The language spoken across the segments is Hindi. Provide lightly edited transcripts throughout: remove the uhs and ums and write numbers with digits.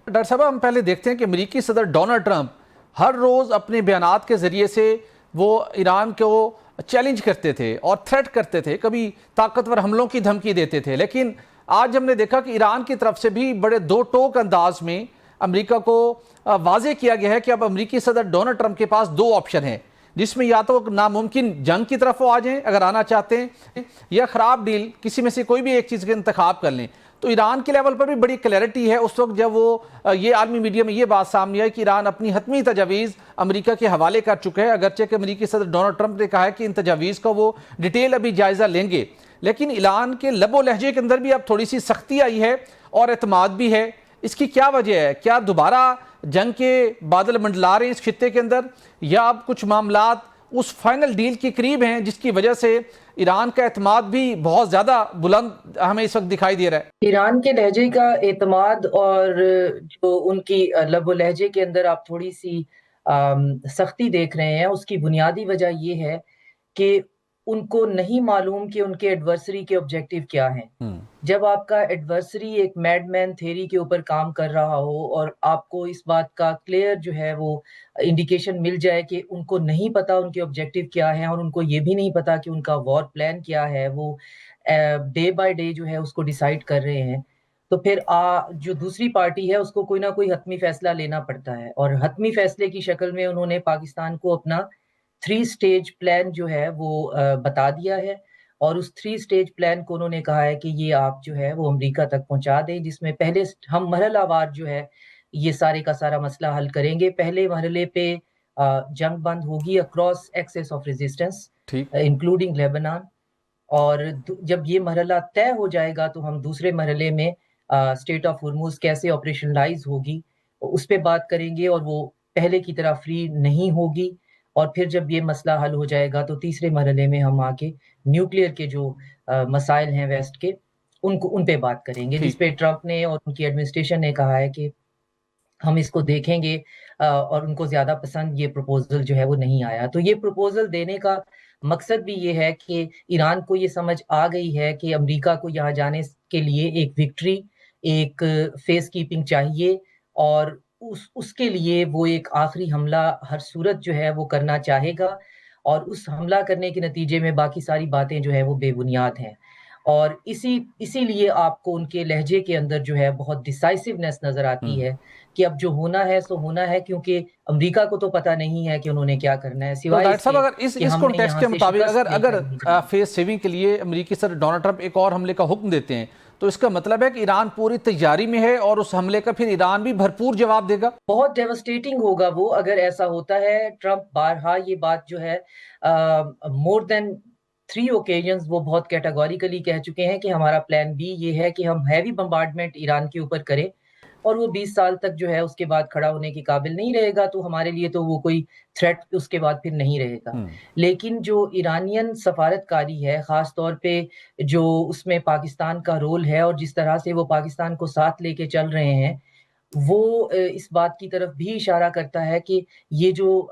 डॉक्टर साहब, हम पहले देखते हैं कि अमेरिकी सदर डोनाल्ड ट्रंप हर रोज़ अपने बयानात के ज़रिए से वो ईरान को चैलेंज करते थे और थ्रेट करते थे, कभी ताकतवर हमलों की धमकी देते थे। लेकिन आज हमने देखा कि ईरान की तरफ से भी बड़े दो टोक अंदाज में अमेरिका को वाजे किया गया है कि अब अमेरिकी सदर डोनाल्ड ट्रंप के पास दो ऑप्शन हैं, जिसमें या तो नामुमकिन जंग की तरफ वो आ जाएं अगर आना चाहते हैं, या ख़राब डील, किसी में से कोई भी एक चीज़ का इंतखाब कर लें। तो ईरान के लेवल पर भी बड़ी क्लैरिटी है उस वक्त जब वो ये आलमी मीडिया में ये बात सामने आई कि ईरान अपनी हतमी तजावीज़ अमेरिका के हवाले कर चुका है। अगरचे कि अमेरिकी सदर डोनाल्ड ट्रंप ने कहा है कि इन तजावीज़ का वो डिटेल अभी जायज़ा लेंगे, लेकिन ईरान के लबो लहजे के अंदर भी अब थोड़ी सी सख्ती आई है और एतमाद भी है। इसकी क्या वजह है? क्या दोबारा जंग के बादल मंडला रहे हैं इस खित्ते के अंदर, या अब कुछ मामलात उस फाइनल डील के करीब हैं जिसकी वजह से ईरान का एतमाद भी बहुत ज्यादा बुलंद हमें इस वक्त दिखाई दे रहा है? ईरान के लहजे का एतमाद और जो उनकी लबो लहजे के अंदर आप थोड़ी सी सख्ती देख रहे हैं, उसकी बुनियादी वजह ये है कि उनको नहीं मालूम कि उनके एडवर्सरी के ऑब्जेक्टिव क्या हैं। जब आपका एडवर्सरी एक मैडमैन थ्योरी के ऊपर काम कर रहा हो और आपको इस बात का क्लियर जो है वो इंडिकेशन मिल जाए कि उनको नहीं पता उनके ऑब्जेक्टिव क्या हैं और उनको ये भी नहीं पता कि उनका वॉर प्लान क्या है, वो डे बाय डे जो है उसको डिसाइड कर रहे हैं, तो फिर जो दूसरी पार्टी है उसको कोई ना कोई हतमी फैसला लेना पड़ता है। और हतमी फैसले की शक्ल में उन्होंने पाकिस्तान को अपना 3 स्टेज प्लान जो है वो बता दिया है और उस 3 स्टेज प्लान को उन्होंने कहा है कि ये आप जो है वो अमेरिका तक पहुंचा दें, जिसमें पहले हम मरहलावार जो है ये सारे का सारा मसला हल करेंगे। पहले मरहले पे जंग बंद होगी across axis of resistance including Lebanon, और जब ये मरहला तय हो जाएगा तो हम दूसरे मरहले में स्टेट ऑफ हुर्मुज़ कैसे ऑपरेशनलाइज होगी उस पे बात करेंगे और वो पहले की तरह फ्री नहीं होगी। और फिर जब ये मसला हल हो जाएगा तो तीसरे मरहले में हम आके न्यूक्लियर के जो मसाइल हैं वेस्ट के उन पे बात करेंगे, जिस पे ट्रंप ने और उनकी एडमिनिस्ट्रेशन ने कहा है कि हम इसको देखेंगे और उनको ज़्यादा पसंद ये प्रपोज़ल जो है वो नहीं आया। तो ये प्रपोज़ल देने का मकसद भी ये है कि ईरान को ये समझ आ गई है कि अमेरिका को यहाँ जाने के लिए एक विक्ट्री, एक फेस कीपिंग चाहिए और उसके लिए वो एक आखिरी हमला हर सूरत जो है वो करना चाहेगा और उस हमला करने के नतीजे में बाकी सारी बातें जो है वो बेबुनियाद हैं। और इसीलिए आपको उनके लहजे के अंदर जो है बहुत डिसाइसिवनेस नज़र आती है कि अब जो होना है सो होना है, क्योंकि अमेरिका को तो पता नहीं है कि उन्होंने क्या करना है, तो सिवाय डॉक्टर साहब, इसके अगर इस कि इस हमने कॉन्टेक्स्ट यहाँ के से मुताबिक शिकस्त अगर लेकर नहीं जाना। फेस सेविंग के लिए अमेरिकी सदर डोनाल्ड ट्रंप एक और हमले का हुक्म देते हैं, तो इसका मतलब है कि ईरान पूरी तैयारी में है और उस हमले का फिर ईरान भी भरपूर जवाब देगा? बहुत डेवास्टेटिंग होगा वो अगर ऐसा होता है। ट्रंप बारहा ये बात जो है मोर देन 3 ओकेजन्स वो बहुत कैटेगोरिकली कह चुके हैं कि हमारा प्लान बी ये है कि हम हैवी बम्बार्डमेंट ईरान के ऊपर करें और वो 20 साल तक जो है उसके बाद खड़ा होने के काबिल नहीं रहेगा, तो हमारे लिए तो वो कोई थ्रेट उसके बाद फिर नहीं रहेगा। लेकिन जो ईरानियन सफारतकारी है, ख़ास तौर पे जो उसमें पाकिस्तान का रोल है और जिस तरह से वो पाकिस्तान को साथ लेके चल रहे हैं, वो इस बात की तरफ भी इशारा करता है कि ये जो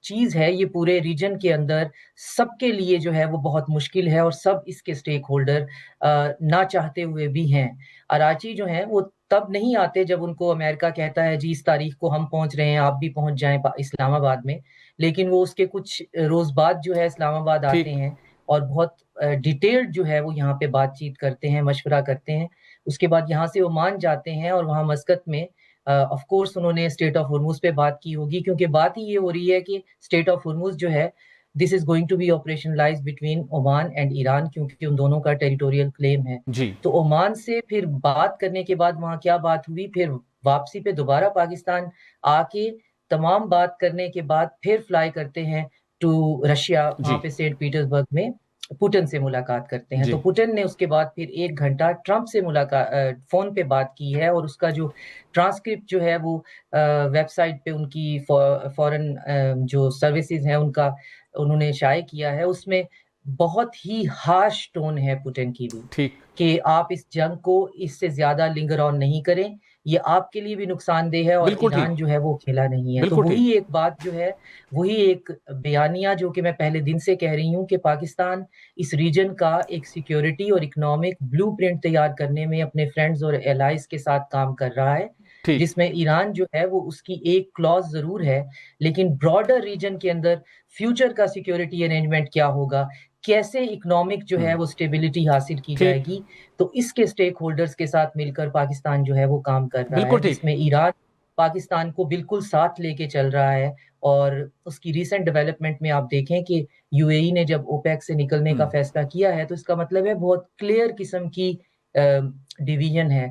चीज़ है ये पूरे रीजन के अंदर सबके लिए जो है वो बहुत मुश्किल है और सब इसके स्टेक होल्डर ना चाहते हुए भी हैं। अराची जो हैं वो तब नहीं आते जब उनको अमेरिका कहता है जी इस तारीख को हम पहुँच रहे हैं, आप भी पहुँच जाएँ इस्लामाबाद में। लेकिन वो उसके कुछ रोज़ बाद जो है इस्लामाबाद आते ठीक। हैं और बहुत डिटेल्ड जो है वो यहाँ पे बातचीत करते हैं, मशवरा करते हैं। उसके बाद यहाँ से ओमान जाते हैं और वहाँ मस्कत में ऑफ कोर्स उन्होंने स्टेट ऑफ हुर्मुज़ पे बात की होगी, क्योंकि बात ही ये हो रही है कि स्टेट ऑफ हुर्मुज़ जो है this is going to be operationalised between Oman and Iran, क्योंकि उन दोनों का टेरिटोरियल क्लेम है। जी। तो ओमान से फिर बात करने के बाद वहाँ क्या बात हुई, फिर वापसी पे दोबारा पाकिस्तान आके तमाम बात करने के बाद फिर फ्लाई करते हैं टू रशिया, वहाँ जी। पे सेंट पीटर्सबर्ग में पुतिन से मुलाकात करते हैं। जी। तो पुतिन ने उसके बाद फिर 1 घंटा ट्रंप से फ़ोन पे बात की है और उसका जो ट्रांसक्रिप्ट जो है वो वेबसाइट पे उनकी फ़ॉरेन जो सर्विसेज़ हैं उनका उन्होंने शाये किया है। उसमें बहुत ही हार्श टोन है पुतिन की भी, ठीक। कि आप इस जंग को इससे ज़्यादा लिंगर ऑन नहीं करें, ये आपके लिए भी नुकसानदेह है और बिल्कुल ईरान ठीक। जो है वो अकेला नहीं है। तो बिल्कुल ठीक। वही एक बात जो है, वही एक बयानिया जो कि मैं पहले दिन से कह रही हूँ कि पाकिस्तान इस रीजन का एक सिक्योरिटी और इकोनॉमिक ब्लूप्रिंट तैयार करने में अपने फ्रेंड्स और एलाइज़ के साथ काम कर रहा है। ठीक। जिसमें ईरान जो है वो उसकी एक क्लॉज ज़रूर है, लेकिन ब्रॉडर रीजन के अंदर फ्यूचर का सिक्योरिटी अरेंजमेंट क्या होगा? कैसे इकोनॉमिक जो है वो स्टेबिलिटी हासिल की ठीक। जाएगी? तो इसके स्टेक होल्डर्स के साथ मिलकर पाकिस्तान जो है वो काम कर रहा बिल्कुल है, ठीक। जिसमें ईरान पाकिस्तान को बिल्कुल साथ लेके चल रहा है। और उसकी रीसेंट डेवलपमेंट में आप देखें कि यूएई ने जब ओपेक से निकलने का फैसला किया है, तो इसका मतलब है बहुत क्लियर किस्म की डिवीजन है